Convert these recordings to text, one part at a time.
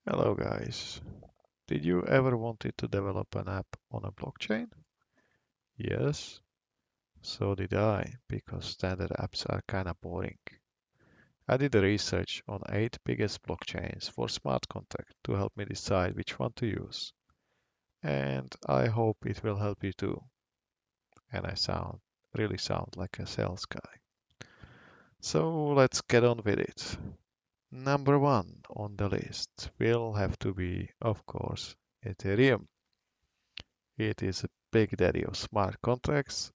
Hello guys. Did you ever wanted to develop an app on a blockchain? Yes, so did I, because standard apps are kinda boring. I did the research on 8 biggest blockchains for smart contract to help me decide which one to use. And I hope it will help you too. And I really sound like a sales guy. So let's get on with it. Number 1 on the list will have to be, of course, Ethereum. It is a big daddy of smart contracts.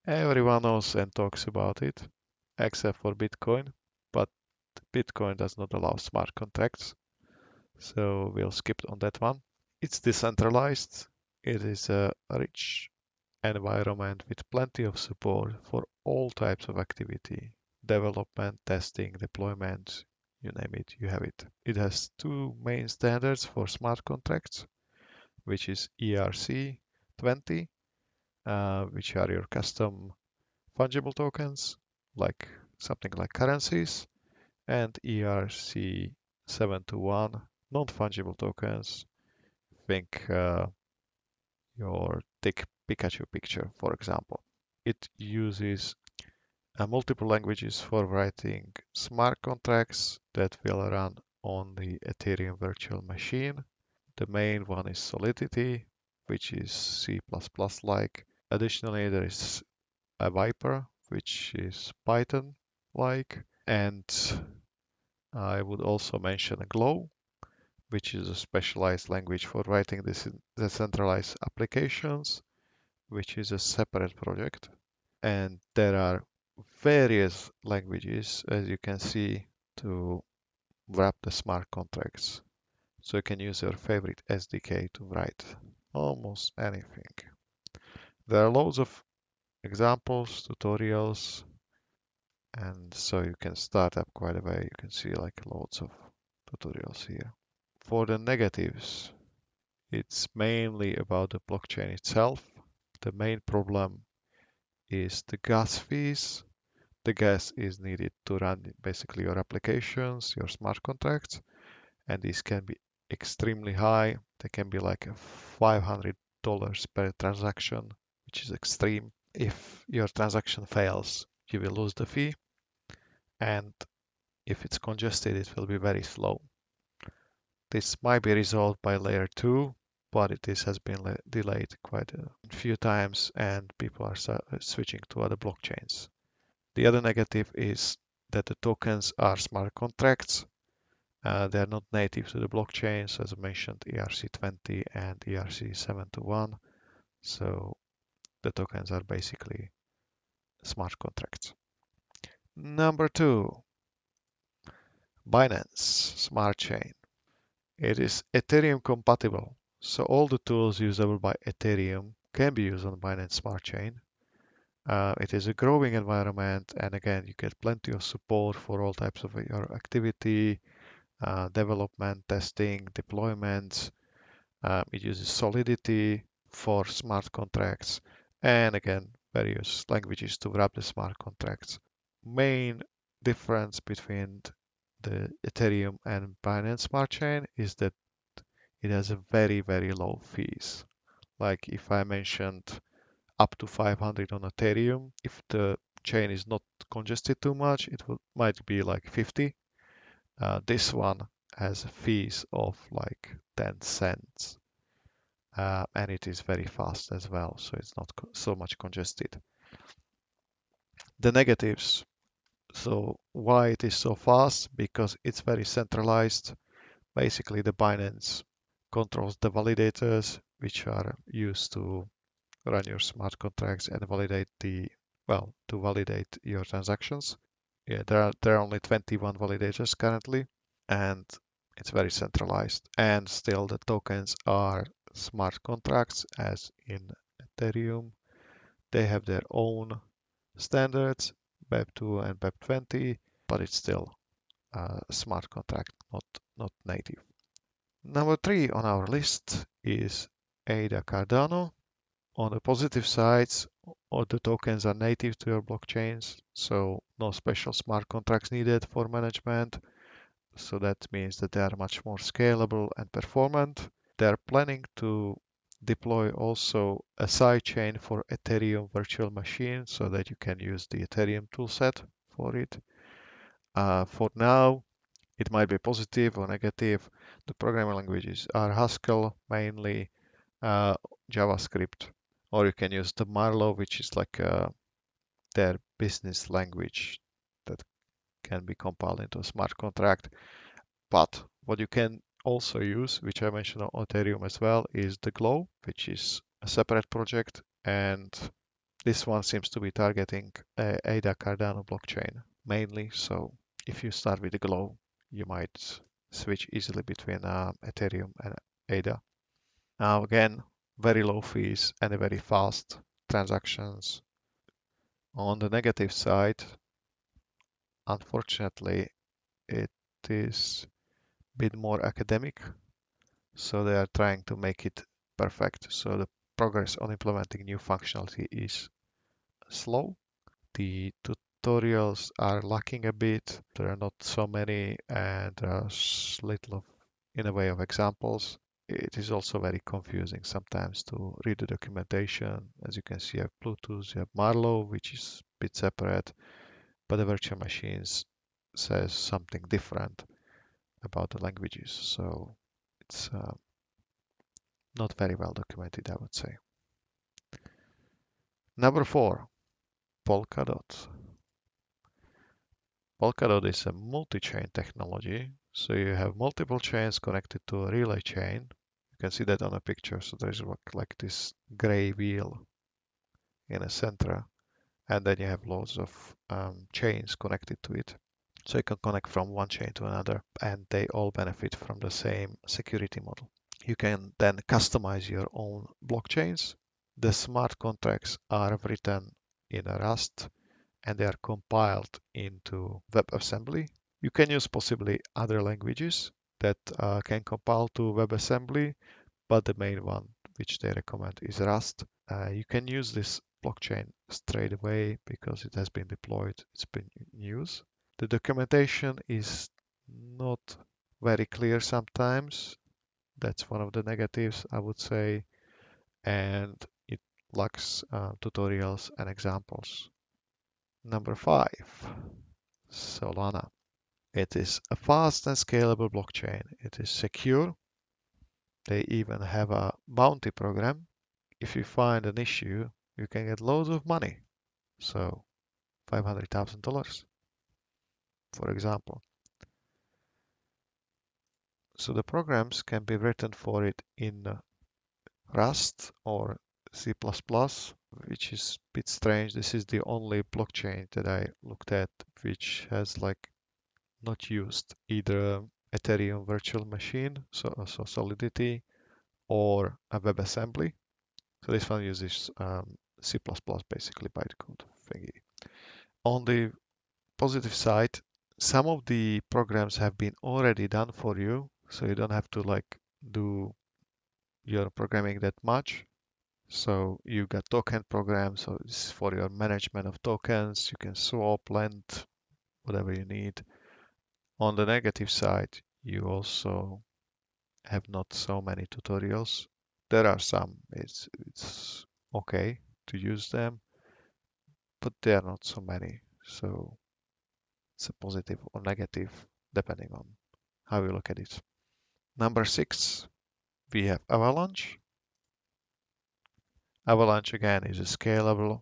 Everyone knows and talks about it, except for Bitcoin, but Bitcoin does not allow smart contracts, so we'll skip on that one. It's decentralized. It is a rich environment with plenty of support for all types of activity, development, testing, deployment, you name it, you have it. It has two main standards for smart contracts, which is ERC20, which are your custom fungible tokens, like something like currencies, and ERC721 non-fungible tokens. Think your tick Pikachu picture, for example. It uses multiple languages for writing smart contracts that will run on the Ethereum virtual machine. The main one is Solidity, which is C++-like. Additionally, there is a Viper, which is Python-like, and I would also mention Glow, which is a specialized language for writing decentralized applications, which is a separate project. And there are various languages, as you can see, to wrap the smart contracts. So you can use your favorite SDK to write almost anything. There are loads of examples, tutorials, and so you can start up quite a way. You can see like loads of tutorials here. For the negatives, it's mainly about the blockchain itself. The main problem is the gas fees. The gas is needed to run basically your applications, your smart contracts, and these can be extremely high. They can be like $500 per transaction, which is extreme. If your transaction fails, you will lose the fee, and if it's congested, it will be very slow. This might be resolved by layer 2, but this has been delayed quite a few times and people are switching to other blockchains. The other negative is that the tokens are smart contracts. They're not native to the blockchains, as I mentioned, ERC20 and ERC721. So the tokens are basically smart contracts. Number 2, Binance Smart Chain. It is Ethereum compatible, so all the tools usable by Ethereum can be used on Binance Smart Chain. It is a growing environment, and again, you get plenty of support for all types of your activity, development, testing, deployment. It uses Solidity for smart contracts, and again, various languages to wrap the smart contracts. Main difference between the Ethereum and Binance Smart Chain is that it has a very, very low fees. Like if I mentioned up to 500 on Ethereum, if the chain is not congested too much, might be like 50. This one has fees of like 10 cents. And it is very fast as well, so it's not so much congested. The negatives. So why it is so fast? Because it's very centralized. Basically, the Binance controls the validators, which are used to run your smart contracts and to validate your transactions. Yeah, there are only 21 validators currently, and it's very centralized. And still, the tokens are smart contracts, as in Ethereum. They have their own standards, BEP2 and BEP20, but it's still a smart contract, not native. Number 3 on our list is ADA Cardano. On the positive sides, all the tokens are native to your blockchains, so no special smart contracts needed for management. So that means that they are much more scalable and performant. They're planning to deploy also a sidechain for Ethereum virtual machine so that you can use the Ethereum toolset for it. For now, it might be positive or negative. The programming languages are Haskell mainly, uh, JavaScript, or you can use the Marlow, which is like their business language that can be compiled into a smart contract. But what you can also use, which I mentioned on Ethereum as well, is the Glow, which is a separate project, and this one seems to be targeting ADA Cardano blockchain mainly. So if you start with the Glow, you might switch easily between Ethereum and ADA. Now again, very low fees and a very fast transactions. On the negative side, unfortunately, it is a bit more academic. So they are trying to make it perfect. So the progress on implementing new functionality is slow. The tutorials are lacking a bit. There are not so many, and there's little of, in a way of examples. It is also very confusing sometimes to read the documentation. As you can see, you have Bluetooth, you have Marlow, which is a bit separate, but the virtual machines says something different about the languages. So it's not very well documented, I would say. Number 4, Polkadot. Polkadot is a multi-chain technology, so you have multiple chains connected to a relay chain. You can see that on a picture. So there's like this gray wheel in a center, and then you have loads of chains connected to it. So you can connect from one chain to another, and they all benefit from the same security model. You can then customize your own blockchains. The smart contracts are written in a Rust and they are compiled into WebAssembly. You can use possibly other languages that can compile to WebAssembly, but the main one which they recommend is Rust. You can use this blockchain straight away because it has been deployed, it's been in use. The documentation is not very clear sometimes. That's one of the negatives, I would say, and it lacks tutorials and examples. Number 5, Solana. It is a fast and scalable blockchain. It is secure. They even have a bounty program. If you find an issue, you can get loads of money. So $500,000, for example. So the programs can be written for it in Rust or C++, which is a bit strange. This is the only blockchain that I looked at which has like not used either Ethereum virtual machine, so Solidity, or a WebAssembly. So this one uses C++ basically bytecode thingy. On the positive side, some of the programs have been already done for you, so you don't have to like do your programming that much. So you got token programs, so this is for your management of tokens. You can swap, lend, whatever you need. On the negative side, you also have not so many tutorials. There are some. It's okay to use them, but there are not so many. So it's a positive or negative depending on how you look at it. Number 6, we have Avalanche. Avalanche again is a scalable,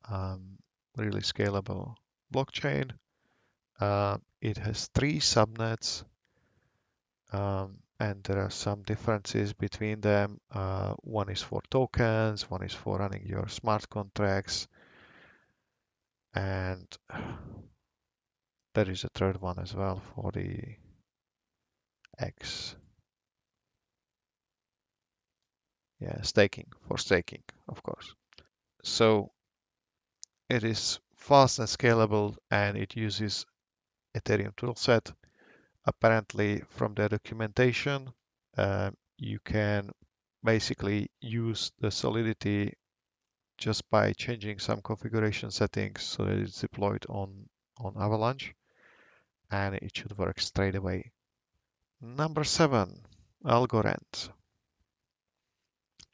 um, really scalable blockchain. It has 3 subnets, and there are some differences between them. One is for tokens, one is for running your smart contracts, and there is a third one as well for the X. Yeah, staking, of course. So it is fast and scalable, and it uses Ethereum toolset. Apparently, from the documentation, you can basically use the Solidity just by changing some configuration settings so that it's deployed on Avalanche. and it should work straight away. Number 7, Algorand.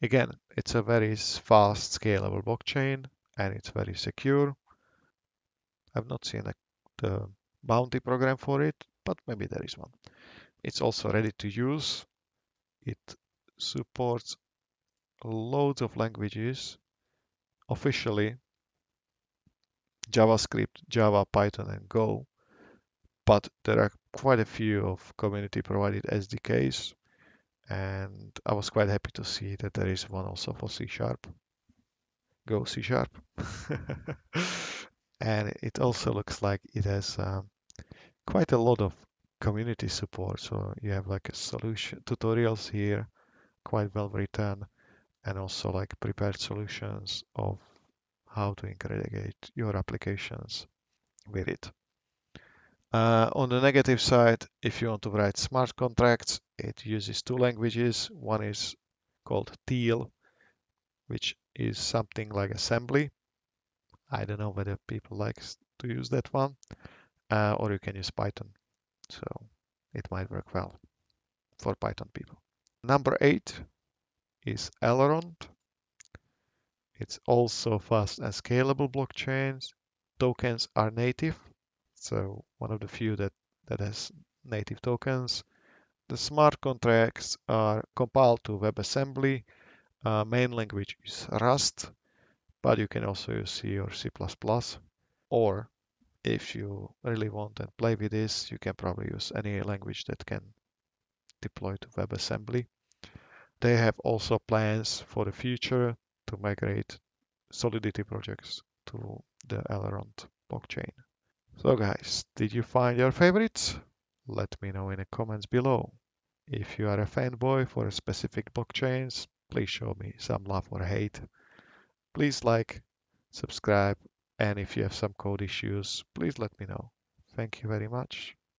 Again, it's a very fast, scalable blockchain, and it's very secure. I've not seen the bounty program for it, but maybe there is one. It's also ready to use. It supports loads of languages. Officially, JavaScript, Java, Python, and Go, but there are quite a few of community provided SDKs, and I was quite happy to see that there is one also for C Sharp. Go C Sharp. And it also looks like it has quite a lot of community support. So you have like a solution tutorials here, quite well written, and also like prepared solutions of how to integrate your applications with it. On the negative side, if you want to write smart contracts, it uses two languages. One is called Teal, which is something like assembly. I don't know whether people like to use that one, or you can use Python. So it might work well for Python people. Number 8 is Aileron. It's also fast and scalable blockchains. Tokens are native, so one of the few that has native tokens. The smart contracts are compiled to WebAssembly. Main language is Rust, but you can also use C or C++. Or if you really want and play with this, you can probably use any language that can deploy to WebAssembly. They have also plans for the future to migrate Solidity projects to the Aileron blockchain. So guys, did you find your favorites? Let me know in the comments below. If you are a fanboy for specific blockchains, please show me some love or hate. Please like, subscribe, and if you have some code issues, please let me know. Thank you very much.